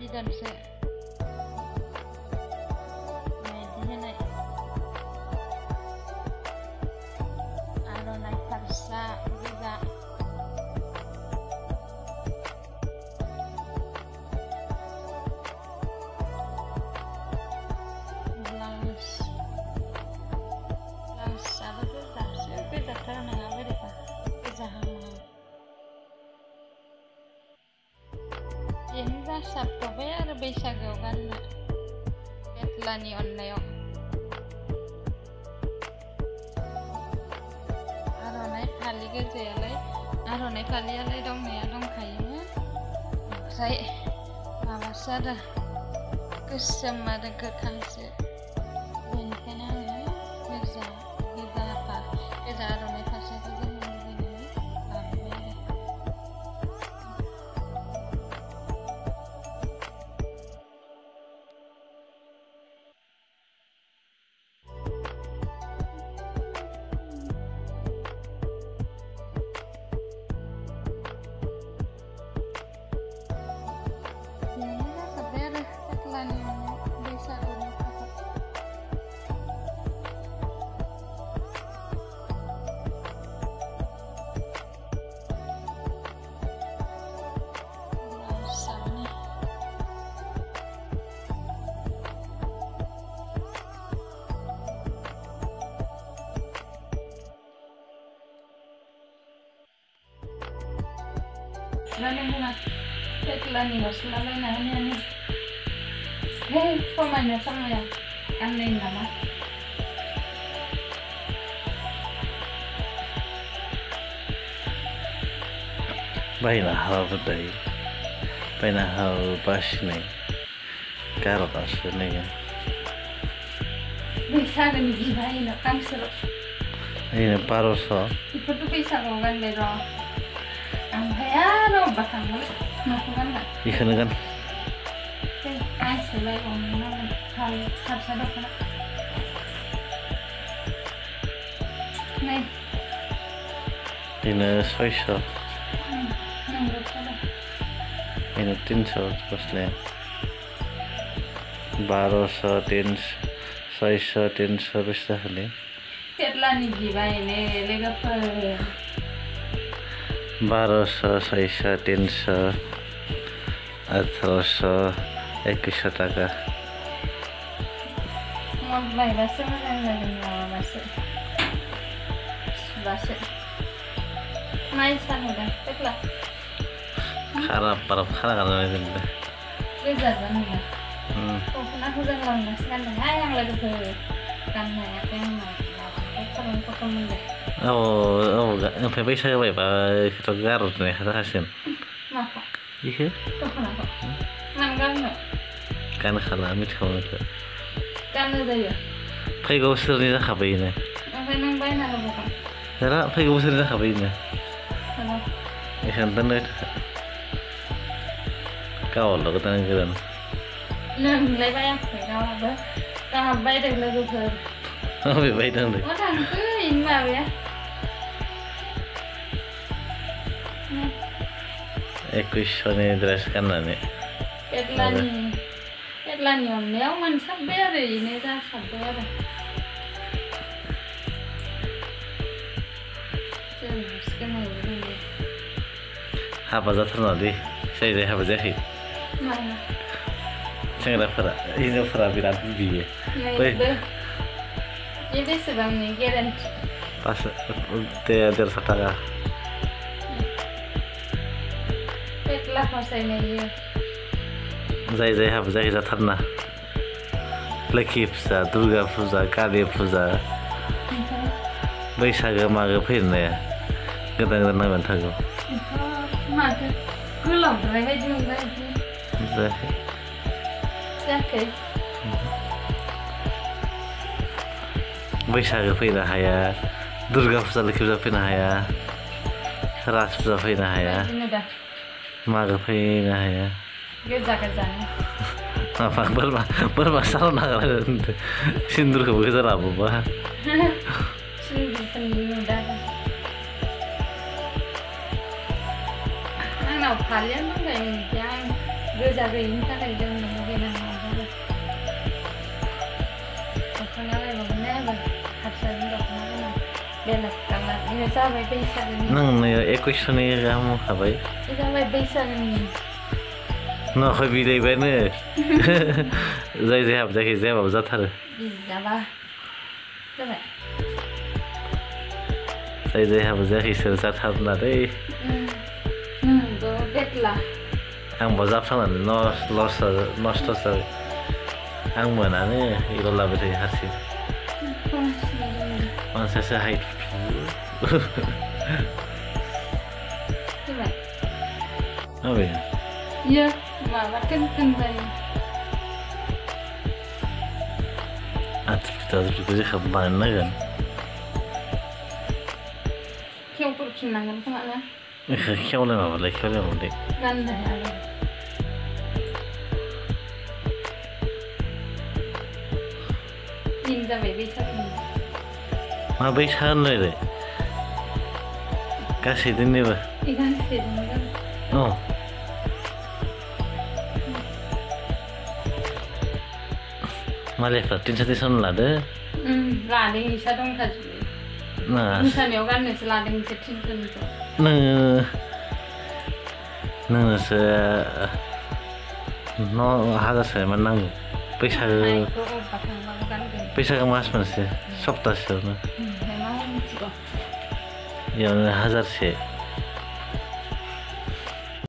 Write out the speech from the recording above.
बिदनसो मायदि होनाय आर'नाइ फारसा गोजा ब्लाउसाबो गोजासो गोजाथार नङा बोरैबा गोजाहां बेनो जासाबथ'बाय आरो बैसागोआव गाननो बेथलानि अननायाव आर'नाइ फालि गोजायालाय आर'नाइ फालियालाय दंनाया दंखायोमोन ओमफ्राय माबासो आरो गोसोम आरो गोथांसो बेनिखायनो आङो गोजा आर'नाइ फारसाखौ जोंनो लुबैनानै लाबोबाय आरो बेनो जाजोब्बाय आरो बेथलानि बैसागुनि थाखाय ब्लाउसावनो गस्ला बेथलानि गस्ला बायना होनायानो समायना समाया गाननाय नामा बायना हाबाबो दायो बायना हाबाबो बासिनाय गार'नासो नोङो बैसागोनि बिबायनो गांसेल' ओरैनो 1200 बेफोरथ' बैसागोआव गानबाय र' ओमफ्राय आरो अबेबा थांबाय न'खौ गानगोन बेखौनो गान गांसे बायबावनो नांगोन हारसा दख'ना नै ओरैनो 600 नंगौ ओरैनो 300 गस्लाया 1200 300 600 300 बेसे जाखोलै बेथलानि बिबायनो लोगोफोर 1200 600 300 1800 2100 थाखा बायबासो मोजां जागोन माबाबासो सुबासो नायसा नुदों बेथला खाराब खारा गारनानै दोनदों गोजा जानुदों दख'नाखौ जों लांगासो गानदोंहाय आं लोगोफोर गाननो हायाखै आंना खथम मोनबाय ओमफ्राय बैसागो बायबा बेखौथ' गार'नाय जाखासिगोन माखौ बेखौ दख'नाखौ मानो गाननो गानखाला मिथिखाबाय गाननो जायो फैगौ बोसोरनि जाखाबायनो ओमफ्राय नों बायना होबोगोन रा फैगौ बोसोरनि जाखाबायनो बेखायनो दोनबाय थाखा गावाल' गोदान नोंलाय बायाखै गावहाबो बायदों लोगोफोर बबे बायदोंलै मा थांखो इनि माबाया 2100नि ड्रेस गाननानै बेथलानि अननायाव मोनसाबबाय आरो इनो जासाबबाय आरो हाबा जाथारना दे जाय हाबा जायाखै सेंग्राफोरा हिनजावफोरा बिराद बियो बे बेसेबांनि गेरेन्टि 150 थाखा बेथला फसायनाय जाय हाबा जायाखै जाथारना लोखि फुजा दुर्गा फुजा कालि फुजा बैसागो मागो फैनाया गोदान नांगोन थागौ माथो गोलावद्राय बायदि मोनबाय जायाखै बैसागो फैनो हाया दुर्गा फुजा लोखि फुजा फैनो हाया राज फुजा फैनो हाया मागो फैनो हाया गोजा माबा बोरमा साराव नागारदों सिन्दुरखौबो गोजा लाबोबा आंनाव फालियानो दंखायोमोन आं गोजा गैयिनि थाखाय जों लुगैनाङा आरो दख'ना बायबाबो एबार हारसानि दख'ना गोनां बेलेग कालारनि जाबाय बैसागोनि नोंनो 2100नि गाहाम होखाबाय जाबाय बैसागोनि न'खौ बिलाइबानो जाय जाय हाबजाखै जायाबाबो जाथारो बिजाबा जाबाय जाय जाय हाबा जायाखै इसोर जाथारना दै नोंबो बेतला आंबो जाफ्लांनानै नस्थ' जाबाय आं मोनानो इल' लाबाय थायो हारसिं मानसियासो हाइट जाबाय माबे iya माबा टेनसन जायो आथुरफोरखौ जेखा बानायनांगोन खेवफोरफिननांगोन खोमा ना बेखौ खेवलाय माबालाय खेवलाय माबालाय गाननो हाया दिन जाबाय बैसागुनि माबै सा होनलायलाय गासै दोननोबो गांसेजोंनो जाबाय अ मालायफ्रा टेनसन लादो लादों इसा दंखाजोबो नाङा मोसानायाव गाननोसो लादों इसोर टेनसनखौ नोंनोसो 9,000 मान नांगौ बैसागो मास मोनसे सप्तासेयावनो मा मिथिगौ बेयावनो 1000